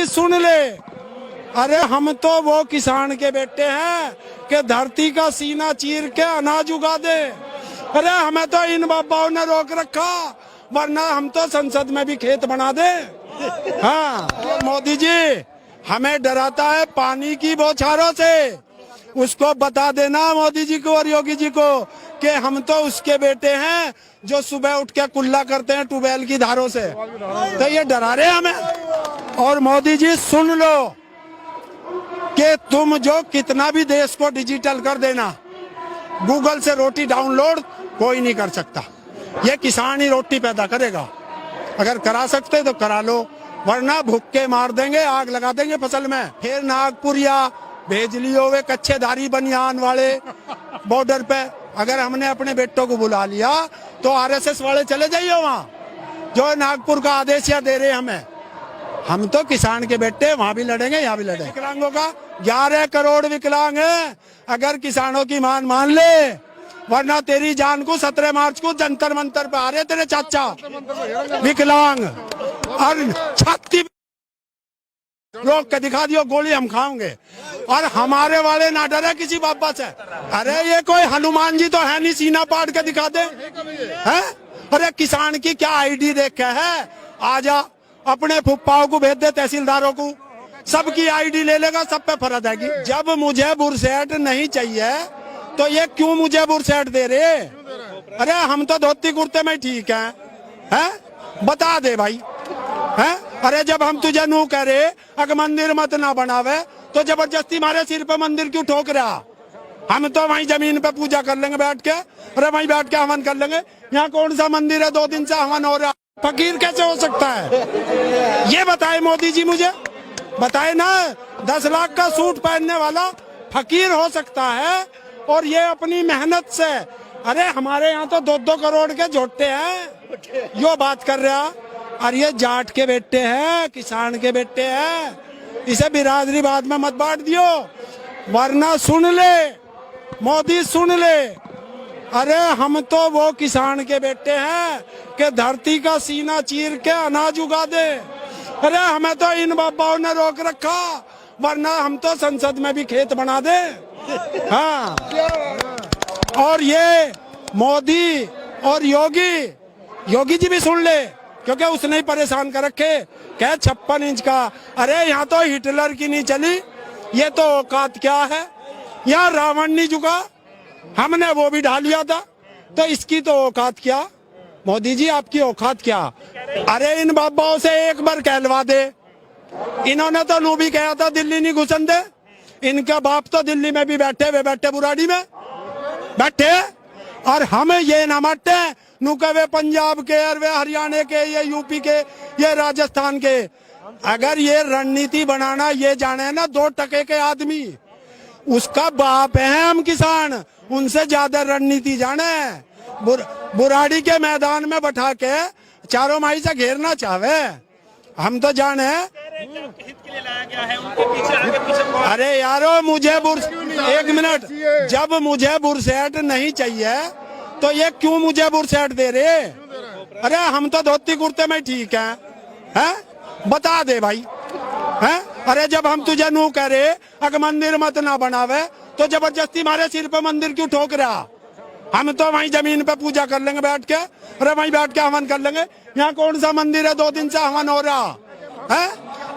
सुन ले, अरे हम तो वो किसान के बेटे हैं कि धरती का सीना चीर के अनाज उगा दे। अरे हमें तो इन बाबाओं ने रोक रखा, वरना हम तो संसद में भी खेत बना दे। हाँ, मोदी जी हमें डराता है पानी की बौछारों से। उसको बता देना मोदी जी को और योगी जी को कि हम तो उसके बेटे हैं जो सुबह उठ के कुल्ला करते हैं ट्यूबवेल की धारों से। तो ये डरा रहे हमें। और मोदी जी सुन लो कि तुम जो कितना भी देश को डिजिटल कर देना, गूगल से रोटी डाउनलोड कोई नहीं कर सकता। ये किसान ही रोटी पैदा करेगा। अगर करा सकते तो करा लो, वरना भुक्के मार देंगे, आग लगा देंगे फसल में। फिर नागपुर या भेज लियो वे कच्चेदारी बनियान वाले बॉर्डर पे। अगर हमने अपने बेटों को बुला लिया तो आरएसएस वाले चले जाइए वहाँ, जो नागपुर का आदेश या दे रहे हमें। हम तो किसान के बेटे, वहाँ भी लड़ेंगे यहाँ भी लड़ेंगे। विकलांगों का 11 करोड़ विकलांग है। अगर किसानों की मान ले, वरना तेरी जान को 17 मार्च को जंतर मंतर पे आ रहे तेरे चाचा विकलांग, और छाती रोक के दिखा दियो गोली हम खाओगे। और हमारे वाले ना डरे किसी बाबा से। अरे ये कोई हनुमान जी तो है नहीं, सीना पाट के दिखा दे है। अरे किसान की क्या आईडी देख के है, आजा अपने फुप्पाओं को भेज दे, तहसीलदारों को, सबकी आईडी ले लेगा, सब पे फर्ज आएगी। जब मुझे बुरसेट नहीं चाहिए तो ये क्यों मुझे बुरसेट दे रहे? अरे हम तो धोती कुर्ते में ठीक हैं, बता दे भाई है। अरे जब हम तुझे नू कह रहे अगर मंदिर मत ना बनावे तो जबरदस्ती हमारे सिर पे मंदिर क्यों ठोक रहा? हम तो वहीं जमीन पे पूजा कर लेंगे बैठ के। अरे वहीं बैठ के हवन कर लेंगे। यहाँ कौन सा मंदिर है 2 दिन से हवन हो रहा? फकीर कैसे हो सकता है ये बताए मोदी जी, मुझे बताए ना। 10 लाख का सूट पहनने वाला फकीर हो सकता है, और ये अपनी मेहनत से। अरे हमारे यहाँ तो 2-2 करोड़ के झोटे हैं, यो बात कर रहा। और ये जाट के बेटे हैं, किसान के बेटे हैं, इसे बिरादरी बाद में मत बांट दियो, वरना सुन ले मोदी सुन ले, अरे हम तो वो किसान के बेटे हैं कि धरती का सीना चीर के अनाज उगा दे। अरे हमें तो इन बाबाओं ने रोक रखा, वरना हम तो संसद में भी खेत बना दे। हाँ, और ये मोदी और योगी जी भी सुन ले, क्योंकि उसने ही परेशान कर रखे। क्या 56 इंच का? अरे यहाँ तो हिटलर की नहीं चली, ये तो औकात क्या है। यहाँ रावण नहीं झुका, हमने वो भी ढा लिया था, तो इसकी तो औकात क्या? मोदी जी आपकी औकात क्या? अरे इन बाबाओं से एक बार कहलवा दे। इन्होंने तो नू भी कहा था दिल्ली नहीं घुसन दे। इनका बाप तो दिल्ली में भी बैठे बुराड़ी में बैठे, और हम ये ना मटे नू कहे पंजाब के, और वे हरियाणा के, ये यूपी के, ये राजस्थान के। अगर ये रणनीति बनाना ये जाने ना 2 टके के आदमी, उसका बाप है हम किसान, उनसे ज्यादा रणनीति जाने। बुराड़ी के मैदान में बैठा के चारों माई से घेरना चाहे, हम तो जाने हित के लिए लाया गया है, उनके पीछे आगे पीछे। अरे यारो मुझे एक मिनट, जब मुझे बुरसेट नहीं चाहिए तो ये क्यों मुझे बुरसेट दे रहे? अरे हम तो धोती कुर्ते में ठीक हैं, बता दे भाई है। अरे जब हम तुझे नू कह रहे अगर मंदिर मत ना बनावे तो जबरदस्ती हमारे सिर पे मंदिर क्यों ठोक रहा? हम तो वहीं जमीन पे पूजा कर लेंगे बैठ के। अरे वहीं बैठ के हवन कर लेंगे। यहाँ कौन सा मंदिर है 2 दिन से हवन हो रहा है?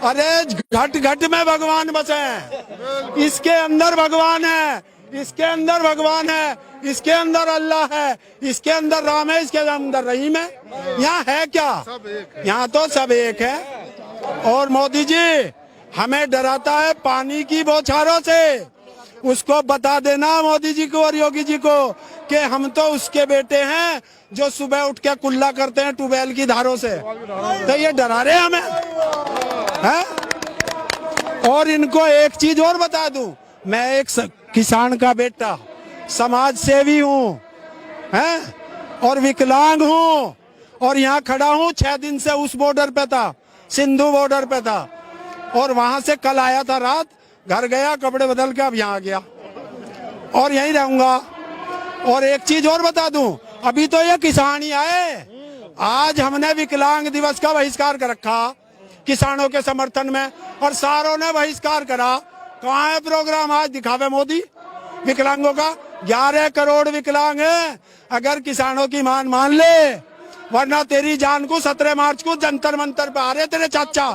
अरे घट घट में भगवान बसे हैं, इसके अंदर भगवान है, इसके अंदर भगवान है, इसके अंदर अल्लाह है, इसके अंदर राम है, इसके अंदर रहीम है। यहाँ है क्या? यहाँ तो सब एक है। और मोदी जी हमें डराता है पानी की बौछारों से। उसको बता देना मोदी जी को और योगी जी को कि हम तो उसके बेटे हैं जो सुबह उठ के कुल्ला करते हैं ट्यूबवेल की धारों से। तो ये डरा रहे हमें है? और इनको एक चीज और बता दूं, मैं एक किसान का बेटा, समाज सेवी हूँ हैं, और विकलांग हूँ, और यहाँ खड़ा हूँ 6 दिन से उस बॉर्डर पे था, सिंधु बॉर्डर पे था, और वहां से कल आया था रात, घर गया कपड़े बदल के अब यहाँ आ गया और यहीं रहूंगा। और एक चीज और बता दूं, अभी तो ये किसान ही आए, आज हमने विकलांग दिवस का बहिष्कार कर रखा किसानों के समर्थन में, और सारों ने बहिष्कार करा। कहाँ है प्रोग्राम? आज दिखावे मोदी विकलांगों का। 11 करोड़ विकलांग हैं, अगर किसानों की मान ले, वरना तेरी जान को 17 मार्च को जंतर मंतर पे आ रहे तेरे चाचा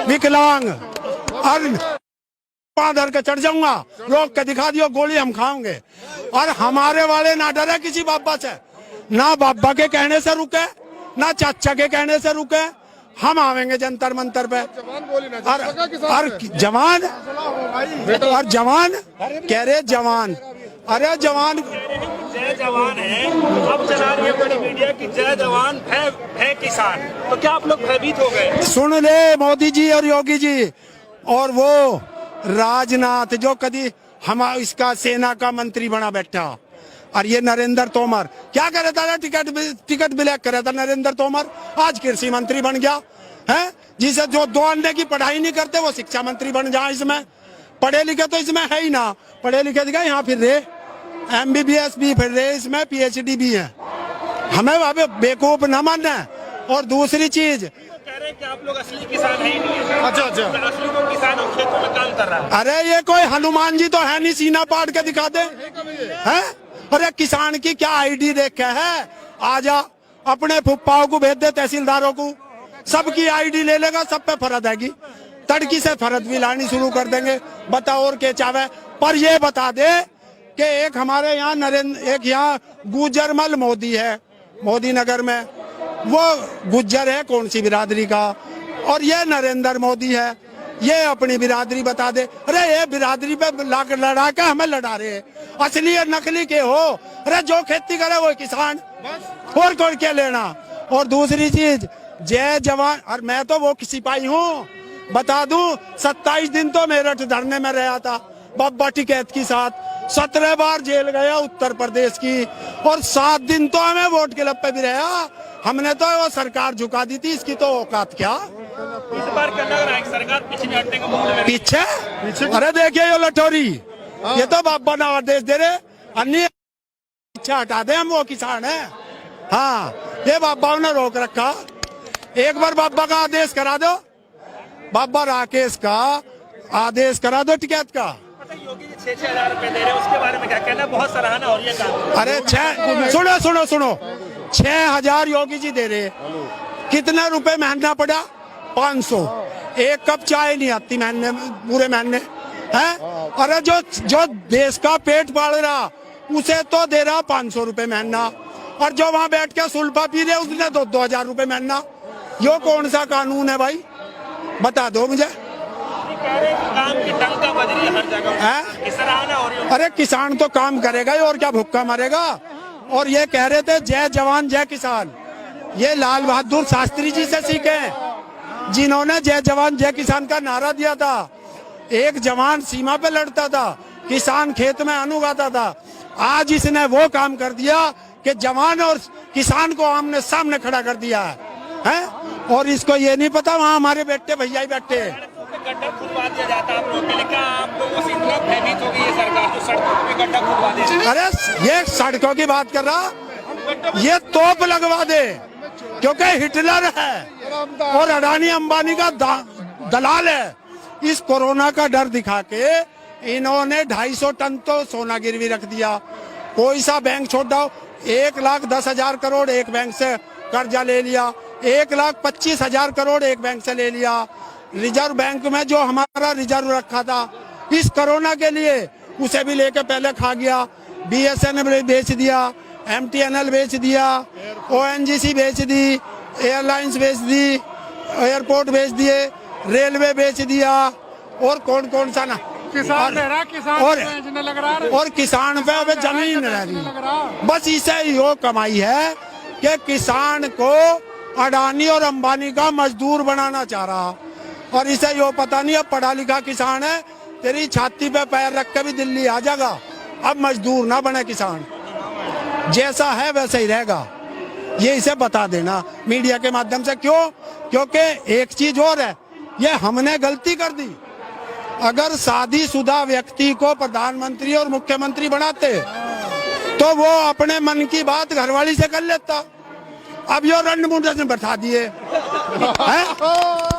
विकलांग, और धर के चढ़ जाऊंगा, रोक के दिखा दियो, गोली हम खाओगे। और हमारे वाले ना डरे किसी बाबा से, ना बाबा के कहने से रुके, ना चाचा के कहने से रुके, हम आवेंगे जंतर मंतर पे। और जवान कह रहे जवान, अरे जवान जय जवान है, अब चला रही है बड़ी मीडिया की जय जवान है किसान, तो क्या आप लोग भयभीत हो गए? सुन ले मोदी जी और योगी जी, और वो राजनाथ जो कभी हम इसका सेना का मंत्री बना बैठा, और ये नरेंद्र तोमर क्या करे था? टिकट ब्लैक करे था नरेंद्र तोमर, आज कृषि मंत्री बन गया है। जिसे जो 2 अंडे की पढ़ाई नहीं करते वो शिक्षा मंत्री बन जाए। इसमें पढ़े लिखे तो इसमें है ही ना, पढ़े लिखे दिखा यहाँ फिर रहे, MBBS भी फिर रहे, इसमें PhD भी है। हमें अभी बेवकूफ न मानना। और दूसरी चीज कह रहे हैं कि आप लोग असली किसान है ही नहीं है। अच्छा, असली तो किसान और खेतों में काम कर रहा है। अरे ये कोई हनुमान जी तो है नहीं, सीना पाट के दिखा दे है। अरे किसान की क्या ID देख के है? आजा अपने फुप्पाओं को भेज दे, तहसीलदारों को, सबकी ID ले लेगा, सब पे फरद आएगी, तड़की से फरद भी लानी शुरू कर देंगे। बता और के चावे। पर ये बता दे कि एक हमारे यहाँ एक यहाँ गुजरमल मोदी है, मोदी नगर में, वो गुज्जर है कौन सी बिरादरी का, और ये नरेंद्र मोदी है, ये अपनी बिरादरी बता दे। अरे ये बिरादरी पे लड़ा के हमें लड़ा रहे, असली और नकली के हो? अरे जो खेती करे वो किसान, और कौन क्या लेना? और दूसरी चीज जय जवान, और मैं तो वो सिपाही हूँ, बता दूं 27 दिन तो मेरठ धरने में रहा था बब्बा टिकैत के साथ, 17 बार जेल गया उत्तर प्रदेश की, और 7 दिन तो हमें वोट के लप्पे भी रहा। हमने तो वो सरकार झुका दी थी, इसकी तो औकात क्या? इस बार क्या लग रहा है सरकार पीछे हटने का मामले में? पीछे? अरे देखिए ये लठोरी, ये तो बाबा ना आदेश दे रहे, अन्य पीछे हटा दे, हम वो किसान है। हाँ, ये बाबा ने रोक रखा। एक बार बाबा का आदेश करा दो, बाबा राकेश का आदेश करा दो टिकैत का। योगी जी 6-6 हजार रुपए दे रहे हैं, उसके बारे में क्या कहना? बहुत सराहना हो रही है। अरे सुनो 6,000 योगी जी दे रहे, कितने रुपए महीना पड़ा? 500। एक कप चाय नहीं आती महीने, पूरे महीने है। अरे जो देश का पेट पाल रहा उसे तो दे रहा 500 रुपए महीना, और जो वहाँ बैठ के सुल्फा पी रहे उसने 2,000 रुपए महीना। यो कौन सा कानून है भाई? बता दो मुझे। काम की टंका बज रही है हर जगह है, सराहना हो रही है। अरे किसान तो काम करेगा ही, और क्या भूखा मरेगा? और ये कह रहे थे जय जवान जय किसान, ये लाल बहादुर शास्त्री जी से सीखे, जिन्होंने जय जवान जय किसान का नारा दिया था। एक जवान सीमा पे लड़ता था, किसान खेत में अन्न उगाता था। आज इसने वो काम कर दिया कि जवान और किसान को आमने सामने खड़ा कर दिया है। और इसको ये नहीं पता वहाँ हमारे बेटे भैया ही बैठे हैं। गड्ढा खुदवा दिया जाता है आप लोगों के लिए, क्या आप लोगों से इतना भयभीत हो गई है सरकार जो सड़कों पे गड्ढा खुदवा दे? अरे ये सड़कों की बात कर रहा, ये तोप लगवा दे, क्योंकि हिटलर है और अडानी अंबानी का दलाल है। इस कोरोना का डर दिखा के इन्होंने 250 टन तो सोना गिरवी रख दिया। कोई सा बैंक छोड़ दो, 1,10,000 करोड़ एक बैंक से कर्जा ले लिया, 1,25,000 करोड़ एक बैंक से ले लिया। रिजर्व बैंक में जो हमारा रिजर्व रखा था इस कोरोना के लिए, उसे भी लेके पहले खा गया। BSNL बेच दिया, MTNL बेच दिया, ONGC बेच दी, एयरलाइंस बेच दी, एयरपोर्ट बेच दिए, रेलवे बेच दिया, और कौन सा ना किसान और किसान पे अब जमीन रह रही। बस इसे यो कमाई है कि किसान को अडानी और अंबानी का मजदूर बनाना चाह रहा, और इसे यो पता नहीं अब पढ़ा लिखा किसान है, तेरी छाती पे पैर रख के भी दिल्ली आ जाएगा। अब मजदूर ना बने किसान, जैसा है वैसा ही रहेगा। ये इसे बता देना मीडिया के माध्यम से। क्यों? क्योंकि एक चीज और है, ये हमने गलती कर दी। अगर शादीशुदा व्यक्ति को प्रधानमंत्री और मुख्यमंत्री बनाते तो वो अपने मन की बात घरवाली से कर लेता। अब यो रणमुंडन बैठा दिए हैं।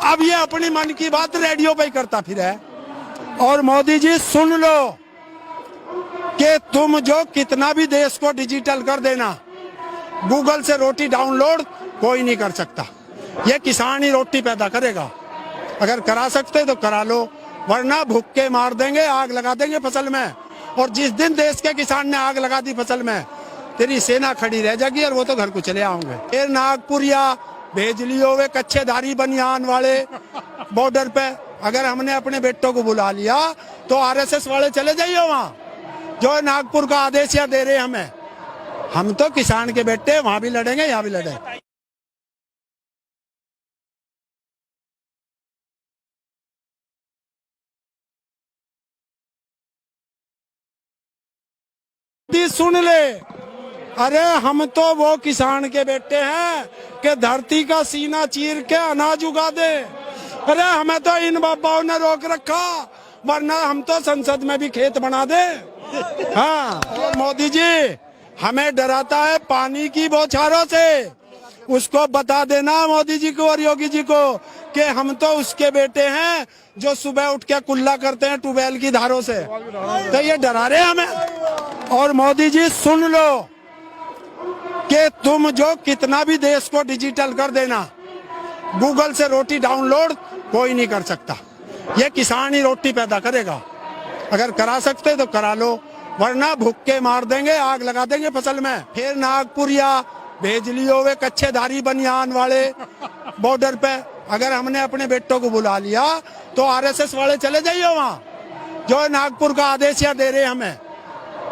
अब ये अपनी मन की बात रेडियो पे ही करता फिर है। और मोदी जी सुन लो कि तुम जो कितना भी देश को डिजिटल कर देना, गूगल से रोटी डाउनलोड कोई नहीं कर सकता। ये किसान ही रोटी पैदा करेगा। अगर करा सकते तो करा लो, वरना भूखे मार देंगे, आग लगा देंगे फसल में। और जिस दिन देश के किसान ने आग लगा दी फसल में, तेरी सेना खड़ी रह जाएगी और वो तो घर को चले आओगे। फिर नागपुरिया भेज लियो वे कच्चेधारी बनियान वाले बॉर्डर पे। अगर हमने अपने बेटों को बुला लिया तो आरएसएस वाले चले जाइए वहाँ, जो नागपुर का आदेश या दे रहे हमें। हम तो किसान के बेटे वहाँ भी लड़ेंगे, यहाँ भी लड़ेंगे। सुन ले, अरे हम तो वो किसान के बेटे हैं कि धरती का सीना चीर के अनाज उगा दे। अरे हमें तो इन बाबाओं ने रोक रखा, वरना हम तो संसद में भी खेत बना दे। हाँ, मोदी जी हमें डराता है पानी की बौछारों से। उसको बता देना मोदी जी को और योगी जी को कि हम तो उसके बेटे हैं जो सुबह उठ के कुल्ला करते हैं ट्यूबवेल की धारों से। तो ये डरा रहे हमें। और मोदी जी सुन लो कि तुम जो कितना भी देश को डिजिटल कर देना, गूगल से रोटी डाउनलोड कोई नहीं कर सकता। ये किसान ही रोटी पैदा करेगा। अगर करा सकते तो करा लो, वरना भूखे मार देंगे, आग लगा देंगे फसल में। फिर नागपुरिया भेज लियो वे कच्चेधारी बनियान वाले बॉर्डर पे। अगर हमने अपने बेटों को बुला लिया तो आरएसएस वाले चले जाइए वहाँ, जो नागपुर का आदेश या दे रहे हमें।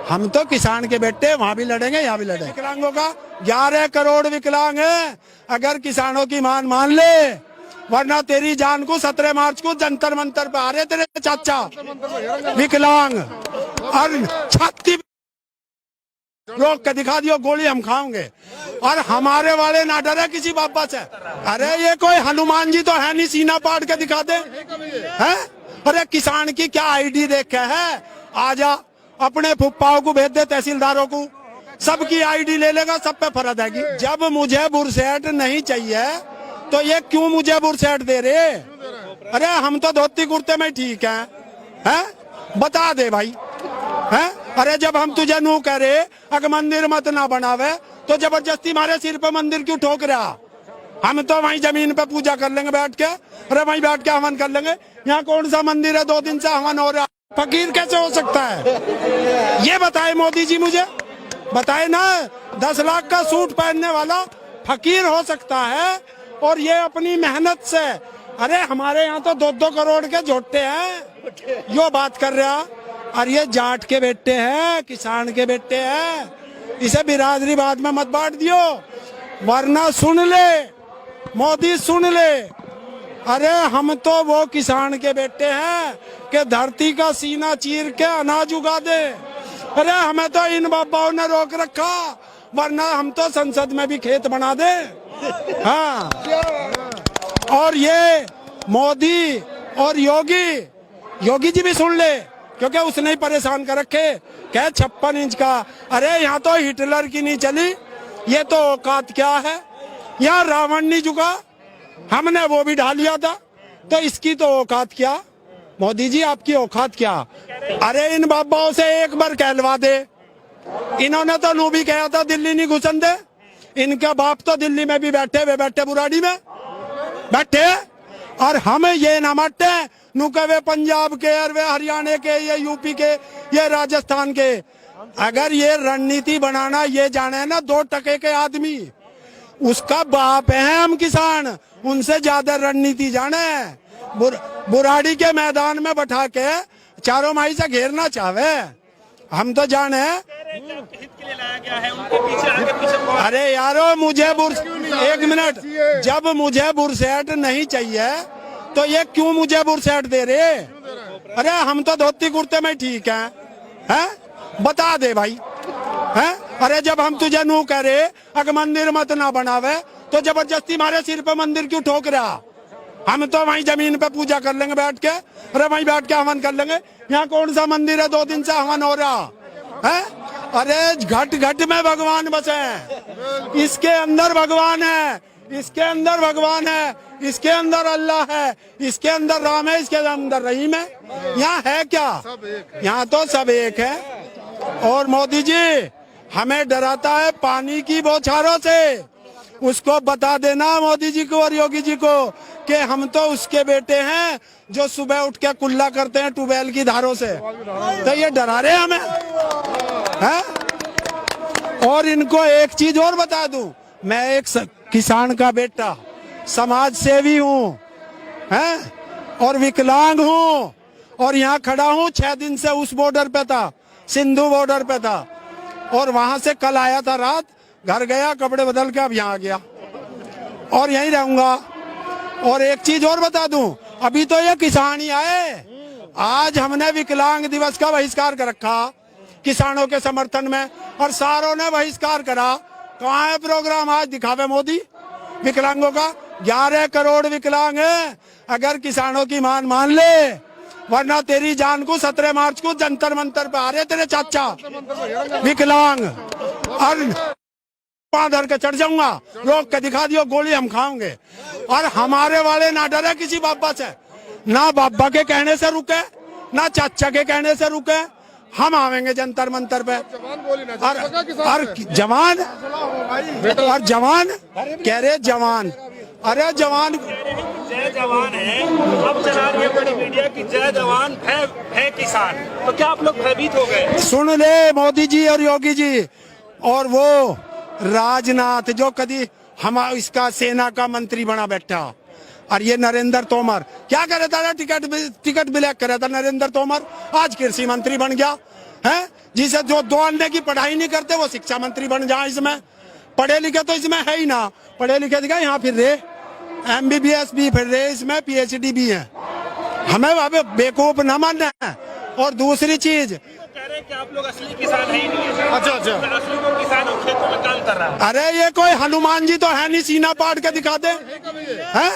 हम तो किसान के बेटे वहाँ भी लड़ेंगे, यहाँ भी लड़ेंगे। विकलांगों का 11 करोड़ विकलांग है। अगर किसानों की मान ले, वरना तेरी जान को 17 मार्च को जंतर मंतर पे आ रहे तेरे चाचा विकलांग। और छाती रोक के दिखा दियो, गोली हम खाओगे। और हमारे वाले ना डरे किसी बाबा से। अरे ये कोई हनुमान जी तो है नहीं, सीना पाट के दिखा दे है। अरे किसान की क्या आईडी देख के है, आजा अपने फुप्पाओं को भेज दे, तहसीलदारों को, सबकी आईडी ले लेगा, सब पे फर्ज आएगी। जब मुझे बुरसेट नहीं चाहिए तो ये क्यों मुझे बुरसेट दे रहे? अरे हम तो धोती कुर्ते में ठीक हैं, बता दे भाई हैं? अरे जब हम तुझे नू कह रहे अगर मंदिर मत ना बनावे तो जबरदस्ती हमारे सिर पे मंदिर क्यों ठोक रहा? हम तो वहीं जमीन पे पूजा कर लेंगे बैठ के। अरे वहीं बैठ के हवन कर लेंगे। यहाँ कौन सा मंदिर है 2 दिन से हवन हो रहा? फकीर कैसे हो सकता है? ये बताए मोदी जी, मुझे बताए ना। 10 लाख का सूट पहनने वाला फकीर हो सकता है, और ये अपनी मेहनत से। अरे हमारे यहाँ तो 2-2 करोड़ के झोटे हैं, यो बात कर रहा। और ये जाट के बेटे हैं, किसान के बेटे हैं। इसे बिरादरी बाद में मत बांट दियो, वरना सुन ले मोदी, सुन ले। अरे हम तो वो किसान के बेटे हैं कि धरती का सीना चीर के अनाज उगा दे। अरे हमें तो इन बाबाओं ने रोक रखा, वरना हम तो संसद में भी खेत बना दे। हाँ, और ये मोदी और योगी जी भी सुन ले, क्योंकि उसने ही परेशान कर रखे। क्या 56 इंच का? अरे यहाँ तो हिटलर की नहीं चली, ये तो औकात क्या है? यहाँ रावण नहीं झुका, हमने वो भी ढा लिया था, तो इसकी तो औकात क्या? मोदी जी आपकी औकात क्या? अरे इन बाबाओं से एक बार कहलवा दे। इन्होंने तो नू भी कहा था दिल्ली नहीं घुसन दे। इनका बाप तो दिल्ली में भी बैठे बुराड़ी में बैठे। और हम ये ना मटे नू कहे पंजाब के, और वे हरियाणा के, ये यूपी के, ये राजस्थान के। अगर ये रणनीति बनाना ये जाने ना 2 टके के आदमी, उसका बाप है हम किसान, उनसे ज्यादा रणनीति जाने। बुराड़ी के मैदान में बैठा के चारों माई से घेरना चाहे, हम तो जाने। हित के लिए लाया गया है, उनके पीछे आगे पीछे। अरे यारो मुझे एक मिनट, जब मुझे बुरसेट नहीं चाहिए तो ये क्यों मुझे बुरसेट दे रहे? अरे हम तो धोती कुर्ते में ठीक हैं, बता दे भाई हैं? अरे जब हम तुझे नू कह रहे अगर मंदिर मत ना बनावे तो जबरदस्ती हमारे सिर पे मंदिर क्यों ठोक रहा? हम तो वहीं जमीन पे पूजा कर लेंगे बैठ के। अरे वहीं बैठ के हवन कर लेंगे। यहाँ कौन सा मंदिर है 2 दिन से हवन हो रहा है? अरे घट घट में भगवान बसे हैं, इसके अंदर भगवान है, इसके अंदर भगवान है। इसके अंदर अल्लाह है, इसके अंदर राम है, इसके अंदर रहीम है। यहाँ है क्या? यहाँ तो सब एक है। और मोदी जी हमें डराता है पानी की बौछारों से। उसको बता देना मोदी जी को और योगी जी को कि हम तो उसके बेटे हैं जो सुबह उठ के कुल्ला करते हैं ट्यूबवेल की धारों से। तो ये डरा रहे हमें है? और इनको एक चीज और बता दूं, मैं एक किसान का बेटा, समाज सेवी हूँ हैं, और विकलांग हूँ, और यहाँ खड़ा हूँ 6 दिन से उस बॉर्डर पे था, सिंधु बॉर्डर पे था, और वहां से कल आया था रात, घर गया कपड़े बदल के अब यहाँ आ गया और यहीं रहूंगा। और एक चीज और बता दूं, अभी तो ये किसान ही आए, आज हमने विकलांग दिवस का बहिष्कार कर रखा किसानों के समर्थन में, और सारों ने बहिष्कार करा। कहाँ है प्रोग्राम आज दिखावे मोदी विकलांगों का? 11 करोड़ विकलांग है, अगर किसानों की मान ले, वरना तेरी जान को 17 मार्च को जंतर मंतर पे आ रहे तेरे चाचा विकलांग, और धर के चढ़ जाऊंगा, रोक के दिखा दियो, गोली हम खाओगे। और हमारे वाले ना डरे किसी बाबा से, ना बाबा के कहने से रुके, ना चाचा के कहने से रुके, हम आवेंगे जंतर मंतर पे। और जवान कह रहे जवान, अरे जवान जय जवान है, अब चला रही है बड़ी मीडिया की जय जवान है किसान। तो क्या आप लोग भयभीत हो गए? सुन ले मोदी जी और योगी जी, और वो राजनाथ जो कभी हम इसका सेना का मंत्री बना बैठा, और ये नरेंद्र तोमर क्या करे था? टिकट ब्लैक करे था नरेंद्र तोमर, आज कृषि मंत्री बन गया है। जिसे जो 2 अंडे की पढ़ाई नहीं करते वो शिक्षा मंत्री बन जाए। इसमें पढ़े लिखे तो इसमें है ही ना, पढ़े लिखे दिखा यहाँ फिर रहे, MBBS भी फिर रहे, इसमें PhD भी है। हमें बेवकूफ न मानना है। और दूसरी चीज कह रहे हैं कि आप लोग असली किसान है ही नहीं है। अच्छा, असली को किसान खेतों में काम कर रहा है। अरे ये कोई हनुमान जी तो है नहीं, सीना पाट के दिखा दे हैं?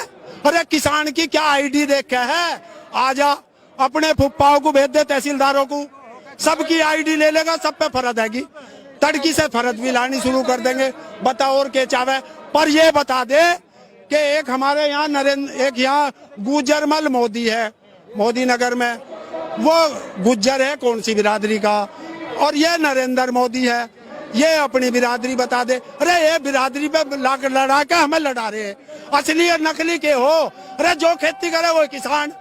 अरे किसान की क्या ID देख के है? आजा अपने फुप्पाओं को भेज दे, तहसीलदारों को, सबकी ID ले लेगा, सब पे फरद आएगी, तड़की से फरद भी लानी शुरू कर देंगे। बता और के चावे। पर ये बता दे कि एक हमारे यहाँ एक यहाँ गुजरमल मोदी है, मोदी नगर में, वो गुज्जर है कौन सी बिरादरी का, और ये नरेंद्र मोदी है, ये अपनी बिरादरी बता दे। अरे ये बिरादरी पे लड़ा के हमें लड़ा रहे, असली और नकली के हो? अरे जो खेती करे वो किसान,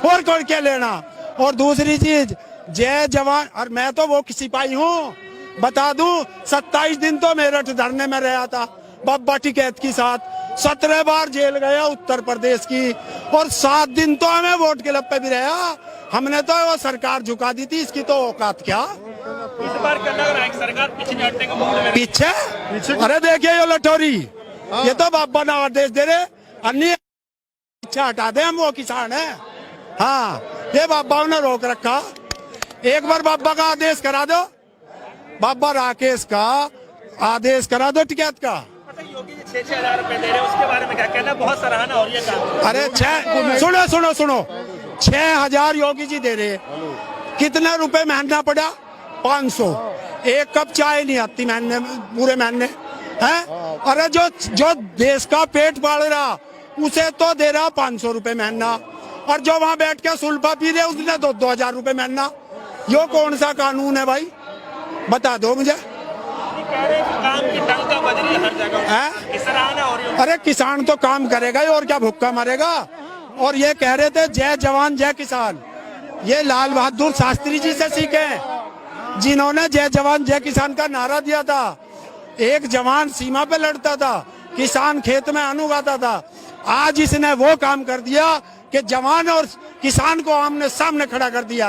और कौन क्या लेना? और दूसरी चीज जय जवान, और मैं तो वो सिपाही हूँ, बता दूं 27 दिन तो मेरठ धरने में रहा था बब्बा टिकैत के साथ, 17 बार जेल गया उत्तर प्रदेश की, और 7 दिन तो हमें वोट के लप्पे भी रहा। हमने तो वो सरकार झुका दी थी, इसकी तो औकात क्या? इस बार क्या लग रहा है सरकार पीछे हटने का मूड में? पीछे? अरे देखिए ये लठौरी, ये तो बाबा ना आदेश दे रहे, अन्य पीछे हटा दे, हम वो किसान है। हाँ, ये बाबा ने रोक रखा। एक बार बाबा का आदेश करा दो, बाबा राकेश का आदेश करा दो टिकैत का। योगी जी 6-6 हजार रुपए दे रहे हैं, उसके बारे में क्या कहना? बहुत सराहना हो रही है। अरे सुनो 6,000 योगी जी दे रहे, कितने रुपए महीना पड़ा? 500। एक कप चाय नहीं आती महीने, पूरे महीने है। अरे जो देश का पेट पाल रहा उसे तो दे रहा 500 रुपए महीना, और जो वहाँ बैठ के सुल्फा पी रहे उसने 2,000 रुपए महीना। यो कौन सा कानून है भाई, बता दो मुझे। काम की टंका बज रही है हर जगह, सराहना हो रही है। अरे किसान तो काम करेगा ही, और क्या भूखा मरेगा? और ये कह रहे थे जय जवान जय किसान, ये लाल बहादुर शास्त्री जी से सीखे, जिन्होंने जय जवान जय किसान का नारा दिया था। एक जवान सीमा पे लड़ता था, किसान खेत में अन्न उगाता था। आज इसने वो काम कर दिया कि जवान और किसान को आमने सामने खड़ा कर दिया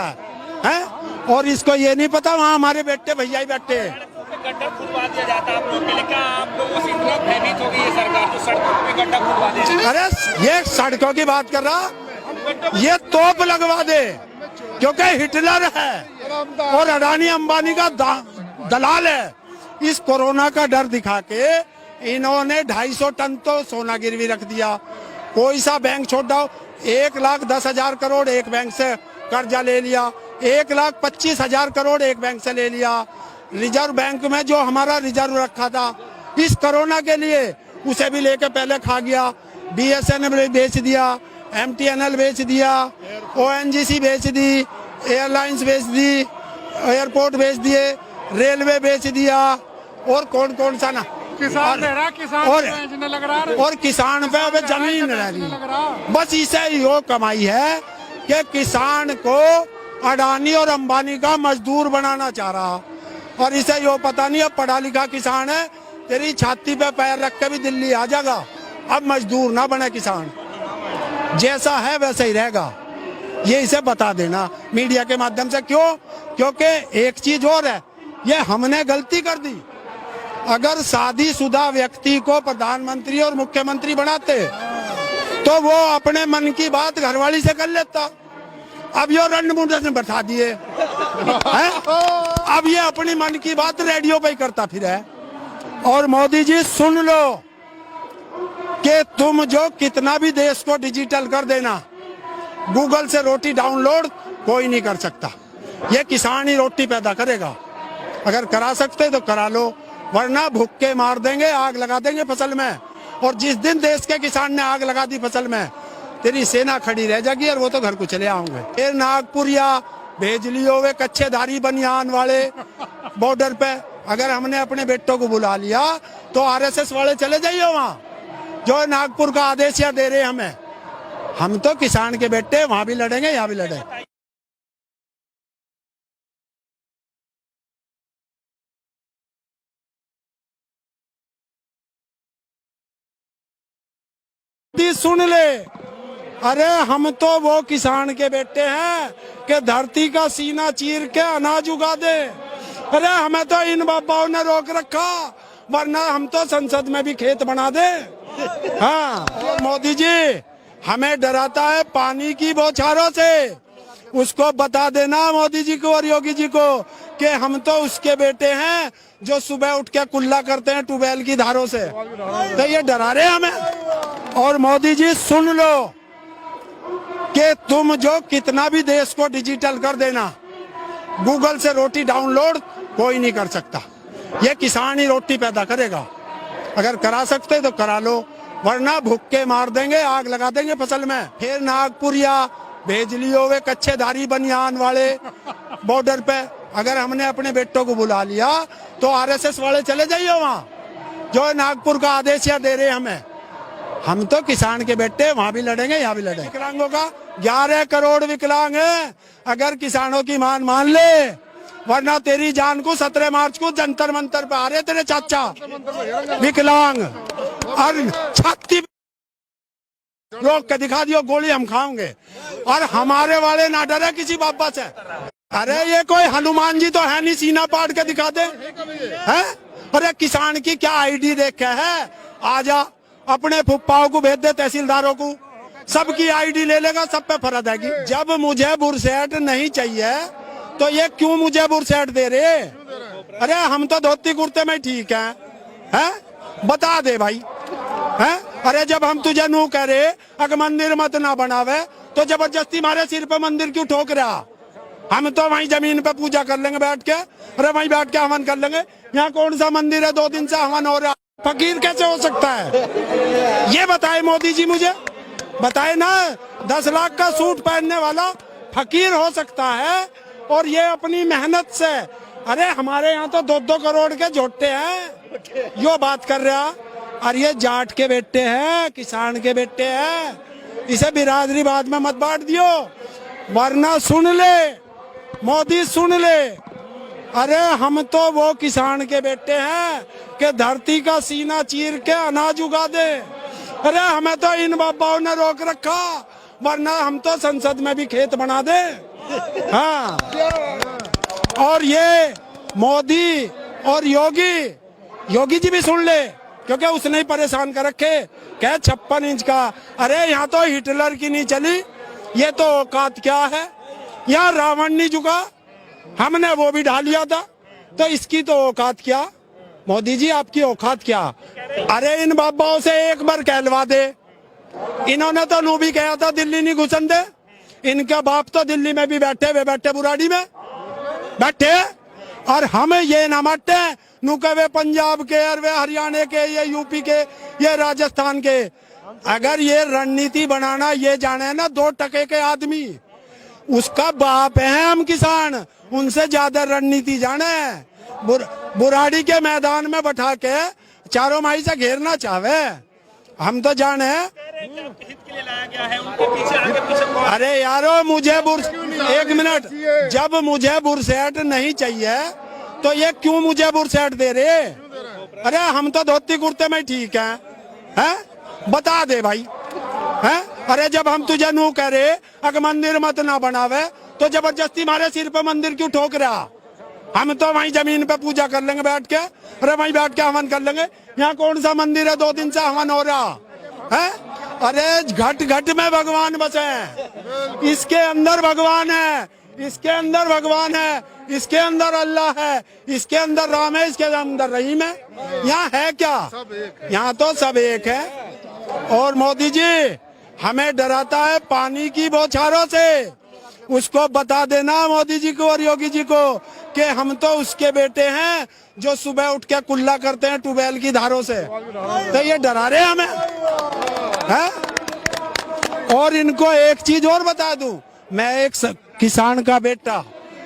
है? और इसको ये नहीं पता वहाँ हमारे बेटे भैया ही बैठे हैं। गड्ढा खुदवा दिया जाता है आप लोग के लिए, क्या आप लोगों से इतना भयभीत हो गई है सरकार जो सड़कों पे गड्ढा खुदवा दे? अरे ये सड़कों की बात कर रहा, ये तोप लगवा दे, क्योंकि हिटलर है और अडानी अंबानी का दलाल है। इस कोरोना का डर दिखा के इन्होंने 250 टन तो सोना गिरवी रख दिया। कोई सा बैंक छोड़ दो, 1,10,000 करोड़ एक बैंक से कर्जा ले लिया, 1,25,000 करोड़ एक बैंक से ले लिया। रिजर्व बैंक में जो हमारा रिजर्व रखा था इस कोरोना के लिए, उसे भी लेके पहले खा गया। BSNL बेच दिया, MTNL बेच दिया, ONGC बेच दी, एयरलाइंस बेच दी, एयरपोर्ट बेच दिए, रेलवे बेच दिया, और कौन कौन सा ना किसान ले रहा, किसान और बेचने लग रहा है। और किसान पे अब जमीन रह रही। बस इसे ही वो कमाई है कि किसान को अडानी और अंबानी का मजदूर बनाना चाह रहा, और इसे यो पता नहीं अब पढ़ा लिखा किसान है, तेरी छाती पे पैर रख के भी दिल्ली आ जाएगा। अब मजदूर ना बने किसान, जैसा है वैसा ही रहेगा, ये इसे बता देना मीडिया के माध्यम से। क्यों? क्योंकि एक चीज और है, ये हमने गलती कर दी। अगर शादीशुदा व्यक्ति को प्रधानमंत्री और मुख्यमंत्री बनाते तो वो अपने मन की बात घरवाली से कर लेता। अब ये रणमुंडा ने बैठा दिए हैं? अब ये अपनी मन की बात रेडियो पे ही करता फिर है। और मोदी जी सुन लो कि तुम जो कितना भी देश को डिजिटल कर देना, गूगल से रोटी डाउनलोड कोई नहीं कर सकता, ये किसान ही रोटी पैदा करेगा। अगर करा सकते तो करा लो, वरना भुक्के मार देंगे, आग लगा देंगे फसल में। और जिस दिन देश के किसान ने आग लगा दी फसल में, तेरी सेना खड़ी रह जाएगी और वो तो घर को चले आओगे। ये नागपुरिया भेज लियो वे कच्चेधारी बनियान वाले बॉर्डर पे। अगर हमने अपने बेटों को बुला लिया तो RSS वाले चले जाइए वहाँ, जो नागपुर का आदेश या दे रहे हमें। हम तो किसान के बेटे वहाँ भी लड़ेंगे, यहाँ भी लड़ेंगे। सुन ले, अरे हम तो वो किसान के बेटे हैं कि धरती का सीना चीर के अनाज उगा दे। अरे हमें तो इन बाबाओं ने रोक रखा, वरना हम तो संसद में भी खेत बना दे। हाँ, मोदी जी हमें डराता है पानी की बौछारों से। उसको बता देना मोदी जी को और योगी जी को कि हम तो उसके बेटे हैं जो सुबह उठ के कुल्ला करते हैं ट्यूबवेल की धारों से। तो ये डरा रहे हमें। और मोदी जी सुन लो कि तुम जो कितना भी देश को डिजिटल कर देना, गूगल से रोटी डाउनलोड कोई नहीं कर सकता, ये किसान ही रोटी पैदा करेगा। अगर करा सकते तो करा लो, वरना भुक्के मार देंगे, आग लगा देंगे फसल में। फिर नागपुरिया भेज लियो वे कच्चेधारी बनियान वाले बॉर्डर पे। अगर हमने अपने बेटों को बुला लिया तो RSS वाले चले जाइए वहाँ, जो नागपुर का आदेश या दे रहे हमें। हम तो किसान के बेटे वहाँ भी लड़ेंगे, यहाँ भी लड़ेंगे। विकलांगों का 11 करोड़ विकलांग है, अगर किसानों की मान ले, वरना तेरी जान को 17 मार्च को जंतर मंतर पे आ रहे तेरे चाचा विकलांग, और छाती रोक के दिखा दियो, गोली हम खाओगे। और हमारे वाले ना डरे किसी बाबा से। अरे ये कोई हनुमान जी तो है नहीं, सीना पाड़ के दिखा दे है। अरे किसान की क्या ID देखे है, आजा अपने फुप्पाओं को भेज दे, तहसीलदारों को, सबकी ID ले लेगा, सब पे फर्ज आएगी। जब मुझे बुरसेट नहीं चाहिए तो ये क्यों मुझे बुरसेट दे रहे? अरे हम तो धोती कुर्ते में ठीक हैं, बता दे भाई हैं? अरे जब हम तुझे नू कह रहे अगर मंदिर मत ना बनावे तो जबरदस्ती मारे सिर पे मंदिर क्यों ठोक रहा? हम तो वहीं जमीन पे पूजा कर लेंगे बैठ के, अरे वहीं बैठ के हवन कर लेंगे। यहाँ कौन सा मंदिर है 2 दिन से हवन हो रहा? फकीर कैसे हो सकता है? ये बताए मोदी जी, मुझे बताए ना। 10 लाख का सूट पहनने वाला फकीर हो सकता है, और ये अपनी मेहनत से। अरे हमारे यहाँ तो 2-2 करोड़ के झोटे हैं, यो बात कर रहा। और ये जाट के बेटे हैं, किसान के बेटे हैं, इसे बिरादरी बाद में मत बांट दियो, वरना सुन ले मोदी सुन ले, अरे हम तो वो किसान के बेटे हैं कि धरती का सीना चीर के अनाज उगा दे। अरे हमें तो इन बाबाओं ने रोक रखा, वरना हम तो संसद में भी खेत बना दे। हाँ, और ये मोदी और योगी जी भी सुन ले, क्योंकि उसने ही परेशान कर रखे। क्या 56 इंच का? अरे यहाँ तो हिटलर की नहीं चली, ये तो औकात क्या है? यहाँ रावण नहीं झुका, हमने वो भी ढा लिया था, तो इसकी तो औकात क्या? मोदी जी आपकी औकात क्या? अरे इन बाबाओं से एक बार कहलवा दे, इन्होंने तो नू भी कहा था दिल्ली नहीं घुसन दे। इनका बाप तो दिल्ली में भी बैठे बुराड़ी में बैठे, और हम ये ना मटे नू कहे पंजाब के, और वे हरियाणा के, ये यूपी के, ये राजस्थान के। अगर ये रणनीति बनाना ये जाने ना 2 टके के आदमी, उसका बाप है हम किसान, उनसे ज्यादा रणनीति जाने। बुराड़ी के मैदान में बैठा के चारों माही से घेरना चाहे, हम तो जाने। हित के लिए लाया गया है, उनके पीछे आगे पीछे कौन? अरे यारो मुझे एक मिनट, जब मुझे बुरसेट नहीं चाहिए तो ये क्यों मुझे बुरसेट दे रहे? अरे हम तो धोती कुर्ते में ठीक हैं, बता दे भाई, हैं? अरे जब हम तुझे नू कह रहे अगर मंदिर मत ना बनावे तो जबरदस्ती हमारे सिर पे मंदिर क्यों ठोक रहा? हम तो वहीं जमीन पे पूजा कर लेंगे बैठ के, अरे वहीं बैठ के हवन कर लेंगे। यहाँ कौन सा मंदिर है 2 दिन से हवन हो रहा है? अरे घट घट में भगवान बसे हैं, इसके अंदर भगवान है, इसके अंदर भगवान है, इसके अंदर अल्लाह है, इसके अंदर राम है, इसके अंदर रहीम है। यहाँ है क्या? यहाँ तो सब एक है। और मोदी जी हमें डराता है पानी की बौछारों से, उसको बता देना मोदी जी को और योगी जी को कि हम तो उसके बेटे हैं जो सुबह उठ के कुल्ला करते हैं ट्यूबवेल की धारों से। तो ये डरा रहे हमें, है? और इनको एक चीज और बता दूं, मैं एक किसान का बेटा,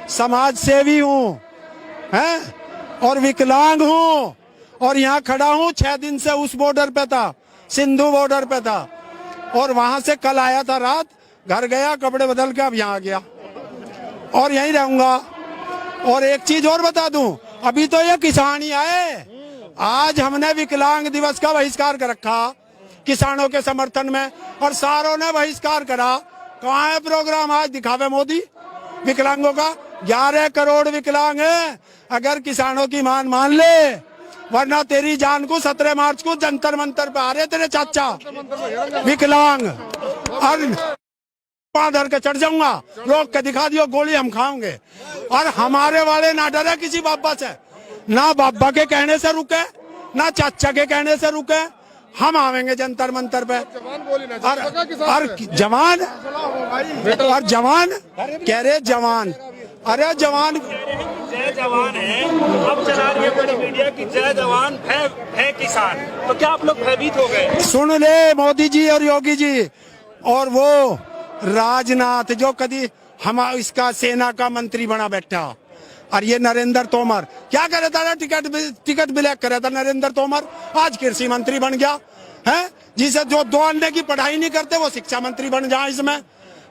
समाज सेवी हूँ, हैं? और विकलांग हूँ, और यहाँ खड़ा हूँ 6 दिन से उस बॉर्डर पे था, सिंधु बॉर्डर पे था, और वहां से कल आया था रात, घर गया कपड़े बदल के अब यहाँ आ गया और यहीं रहूंगा। और एक चीज और बता दूं, अभी तो ये किसान ही आए, आज हमने विकलांग दिवस का बहिष्कार कर रखा किसानों के समर्थन में, और सारों ने बहिष्कार करा। कहाँ है प्रोग्राम आज दिखावे मोदी विकलांगों का? 11 करोड़ विकलांग है, अगर किसानों की मान ले, वरना तेरी जान को 17 मार्च को जंतर मंतर पे आ रहे तेरे चाचा विकलांग, और धर के चढ़ जाऊंगा, रोक के दिखा दियो, गोली हम खाओगे। और हमारे वाले ना डरे किसी बाबा से, ना बाबा के कहने से रुके, ना चाचा के कहने से रुके, हम आवेंगे जंतर मंतर पे। और जवान कह रहे जवान, अरे जवान जय जवान है, अब चला रही है बड़ी मीडिया की जय जवान है किसान, तो क्या आप लोग भयभीत हो गए? सुन ले मोदी जी और योगी जी, और वो राजनाथ जो कभी हम इसका सेना का मंत्री बना बैठा, और ये नरेंद्र तोमर क्या करे था? टिकट ब्लैक करे था नरेंद्र तोमर, आज कृषि मंत्री बन गया है। जिसे जो 2 अंडे की पढ़ाई नहीं करते वो शिक्षा मंत्री बन जाए। इसमें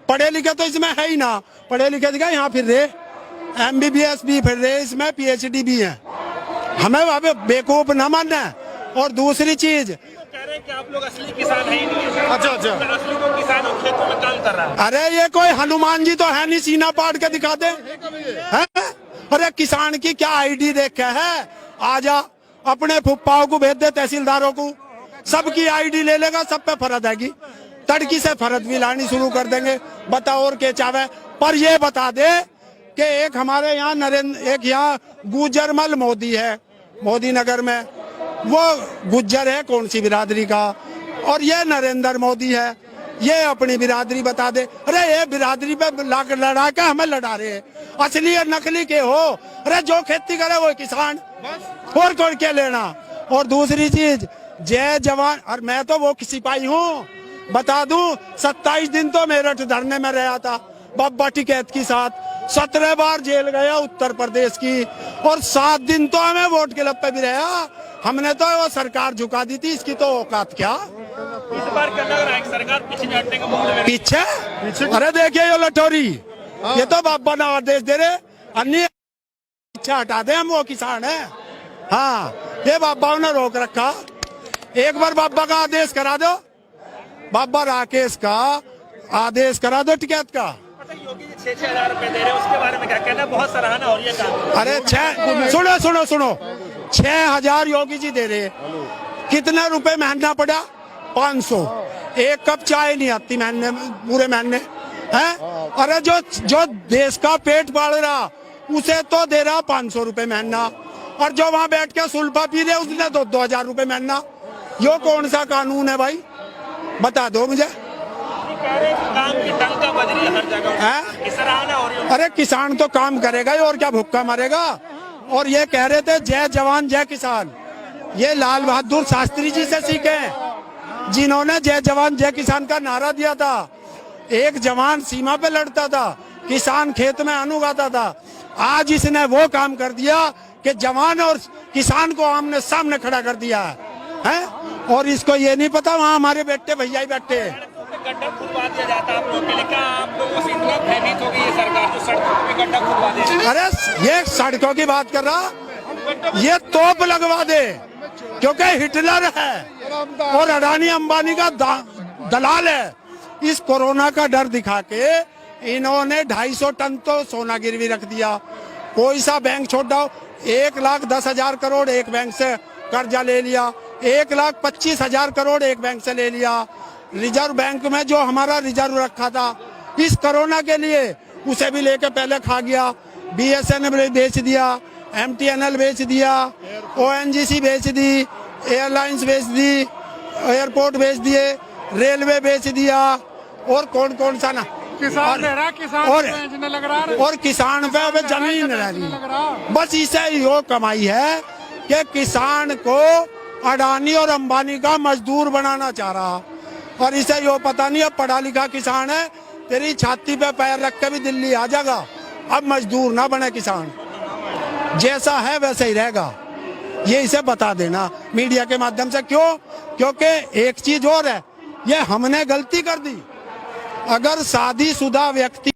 पढ़े लिखे तो इसमें है ही ना, पढ़े लिखे दिखा यहाँ फिर रहे, MBBS भी फिर रहे, इसमें PhD भी है। हमें अब बेवकूफ न मानना है। और दूसरी चीज कह रहे हैं कि आप लोग असली किसान है ही नहीं है। अच्छा, असली तो किसान और खेतों में काम कर रहा है। अरे ये कोई हनुमान जी तो है नहीं, सीना पाट के दिखा दे, है? अरे किसान की क्या ID देखे है? आजा अपने फुप्पाओं को भेज दे, तहसीलदारों को, सबकी ID ले लेगा, सब पे फरद आएगी, तड़की से फरद भी लानी शुरू कर देंगे। बता और के चावे, पर ये बता दे कि एक हमारे यहाँ एक यहाँ गुजरमल मोदी है, मोदी नगर में, वो गुज्जर है कौन सी बिरादरी का, और ये नरेंद्र मोदी है, ये अपनी बिरादरी बता दे। अरे ये बिरादरी पे लड़ा के हमें लड़ा रहे हैं, असली और नकली के हो? अरे जो खेती करे वो किसान, और कौन क्या लेना? और दूसरी चीज जय जवान, और मैं तो वो सिपाही हूँ, बता दूं 27 दिन तो मेरठ धरने में रहा था बाबा टिकैत के साथ, 17 बार जेल गया उत्तर प्रदेश की, और 7 दिन तो हमें वोट के लप पे भी रहा। हमने तो वो सरकार झुका दी थी, इसकी तो औकात क्या? इस बार क्या लग रहा है कि सरकार पीछे हटने का मूड में? पीछे? अरे देखिए ये लटोरी, ये तो बाबा ना आदेश दे रहे, अन्य पीछे हटा दे, हम वो किसान है। हाँ, ये बाबा ने रोक रखा, एक बार बाबा का आदेश करा दो, बाबा राकेश का आदेश करा दो टिकैत का। योगी जी 6-6 हजार रुपए दे रहे हैं, उसके बारे में क्या कहना? बहुत सराहना हो रही है। अरे सुनो 6,000 योगी जी दे रहे, कितने रुपए महीना पड़ा? 500। एक कप चाय नहीं आती महीने, पूरे महीने है। अरे जो देश का पेट पाल रहा उसे तो दे रहा 500 रुपए महीना, और जो वहाँ बैठ के सुल्फा पी रहे उसने तो 2,000 रुपए महीना। यो कौन सा कानून है भाई, बता दो मुझे। काम की टंका बज रही है हर जगह, सराहना हो रही है। अरे किसान तो काम करेगा ही, और क्या भुक्का मरेगा? और ये कह रहे थे जय जवान जय किसान, ये लाल बहादुर शास्त्री जी से सीखे, जिन्होंने जय जवान जय किसान का नारा दिया था। एक जवान सीमा पे लड़ता था, किसान खेत में अन्न उगाता था। आज इसने वो काम कर दिया कि जवान और किसान को आमने सामने खड़ा कर दिया है? और इसको ये नहीं पता वहाँ हमारे बेटे भैया ही बैठे हैं। गड्ढा खुदवा दिया जाता है आप लोग के लिए, क्या आप लोगों से इतना भयभीत हो गई है सरकार जो सड़कों पे गड्ढा खुदवा दे रही है? अरे ये सड़कों की बात कर रहा, ये तोप लगवा दे, क्योंकि हिटलर है और अडानी अंबानी का दलाल है। इस कोरोना का डर दिखा के इन्होंने 250 टन तो सोना गिरवी रख दिया। कोई सा बैंक छोड़ दो, 1,10,000 करोड़ एक बैंक से कर्जा ले लिया, 1,25,000 करोड़ एक बैंक से ले लिया। रिजर्व बैंक में जो हमारा रिजर्व रखा था इस कोरोना के लिए, उसे भी लेके पहले खा गया। BSNL बेच दिया, MTNL बेच दिया, ONGC बेच दी, एयरलाइंस बेच दी, एयरपोर्ट बेच दिए, रेलवे बेच दिया, और कौन कौन सा ना किसान ले रहा, किसान और बेचने लग रहा है। और किसान पे अब जमीन रह रही। बस इसे यो कमाई है कि किसान को अडानी और अंबानी का मजदूर बनाना चाह रहा, और इसे यो पता नहीं अब पढ़ा लिखा किसान है, तेरी छाती पे पैर रख के भी दिल्ली आ जाएगा। अब मजदूर ना बने किसान, जैसा है वैसे ही रहेगा। ये इसे बता देना मीडिया के माध्यम से। क्यों? क्योंकि एक चीज और है, ये हमने गलती कर दी। अगर शादीशुदा व्यक्ति